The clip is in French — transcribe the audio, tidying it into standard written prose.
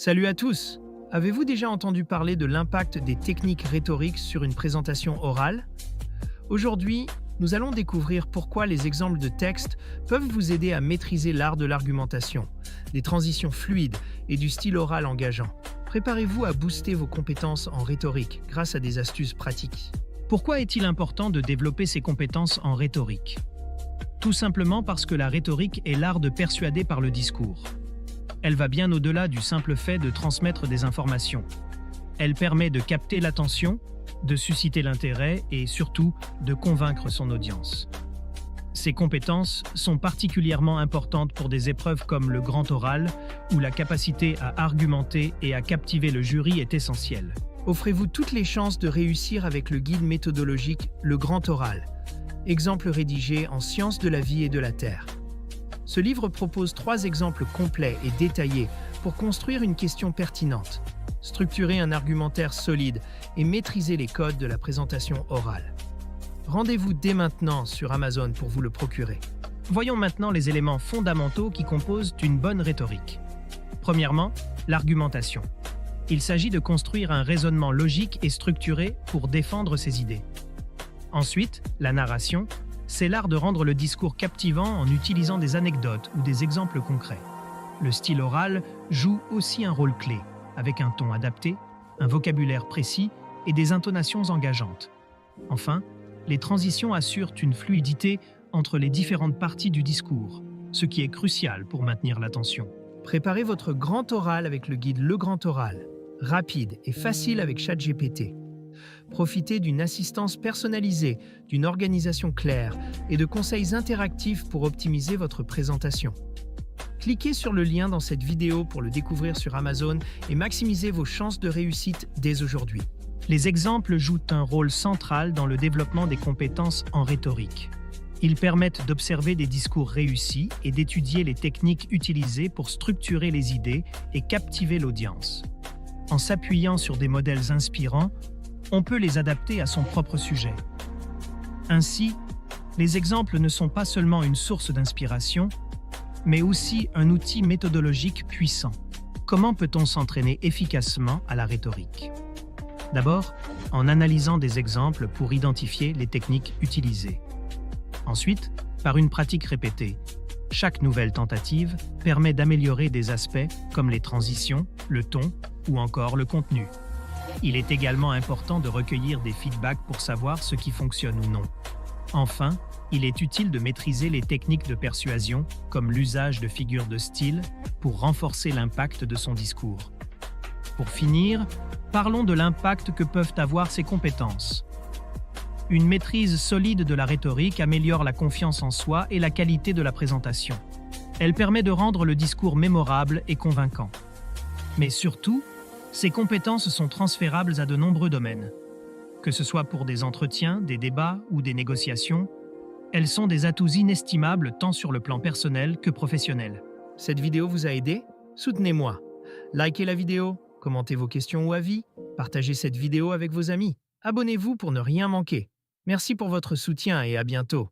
Salut à tous! Avez-vous déjà entendu parler de l'impact des techniques rhétoriques sur une présentation orale? Aujourd'hui, nous allons découvrir pourquoi les exemples de texte peuvent vous aider à maîtriser l'art de l'argumentation, des transitions fluides et du style oral engageant. Préparez-vous à booster vos compétences en rhétorique grâce à des astuces pratiques. Pourquoi est-il important de développer ces compétences en rhétorique? Tout simplement parce que la rhétorique est l'art de persuader par le discours. Elle va bien au-delà du simple fait de transmettre des informations. Elle permet de capter l'attention, de susciter l'intérêt et surtout de convaincre son audience. Ces compétences sont particulièrement importantes pour des épreuves comme le grand oral, où la capacité à argumenter et à captiver le jury est essentielle. Offrez-vous toutes les chances de réussir avec le guide méthodologique Le Grand Oral, exemple rédigé en Sciences de la vie et de la Terre. Ce livre propose 3 exemples complets et détaillés pour construire une question pertinente, structurer un argumentaire solide et maîtriser les codes de la présentation orale. Rendez-vous dès maintenant sur Amazon pour vous le procurer. Voyons maintenant les éléments fondamentaux qui composent une bonne rhétorique. Premièrement, l'argumentation. Il s'agit de construire un raisonnement logique et structuré pour défendre ses idées. Ensuite, la narration. C'est l'art de rendre le discours captivant en utilisant des anecdotes ou des exemples concrets. Le style oral joue aussi un rôle clé, avec un ton adapté, un vocabulaire précis et des intonations engageantes. Enfin, les transitions assurent une fluidité entre les différentes parties du discours, ce qui est crucial pour maintenir l'attention. Préparez votre grand oral avec le guide Le Grand Oral, rapide et facile avec ChatGPT. Profitez d'une assistance personnalisée, d'une organisation claire et de conseils interactifs pour optimiser votre présentation. Cliquez sur le lien dans cette vidéo pour le découvrir sur Amazon et maximisez vos chances de réussite dès aujourd'hui. Les exemples jouent un rôle central dans le développement des compétences en rhétorique. Ils permettent d'observer des discours réussis et d'étudier les techniques utilisées pour structurer les idées et captiver l'audience. En s'appuyant sur des modèles inspirants, on peut les adapter à son propre sujet. Ainsi, les exemples ne sont pas seulement une source d'inspiration, mais aussi un outil méthodologique puissant. Comment peut-on s'entraîner efficacement à la rhétorique? D'abord, en analysant des exemples pour identifier les techniques utilisées. Ensuite, par une pratique répétée. Chaque nouvelle tentative permet d'améliorer des aspects comme les transitions, le ton ou encore le contenu. Il est également important de recueillir des feedbacks pour savoir ce qui fonctionne ou non. Enfin, il est utile de maîtriser les techniques de persuasion, comme l'usage de figures de style, pour renforcer l'impact de son discours. Pour finir, parlons de l'impact que peuvent avoir ces compétences. Une maîtrise solide de la rhétorique améliore la confiance en soi et la qualité de la présentation. Elle permet de rendre le discours mémorable et convaincant. Mais surtout, ces compétences sont transférables à de nombreux domaines. Que ce soit pour des entretiens, des débats ou des négociations, elles sont des atouts inestimables tant sur le plan personnel que professionnel. Cette vidéo vous a aidé? Soutenez-moi. Likez la vidéo, commentez vos questions ou avis, partagez cette vidéo avec vos amis. Abonnez-vous pour ne rien manquer. Merci pour votre soutien et à bientôt.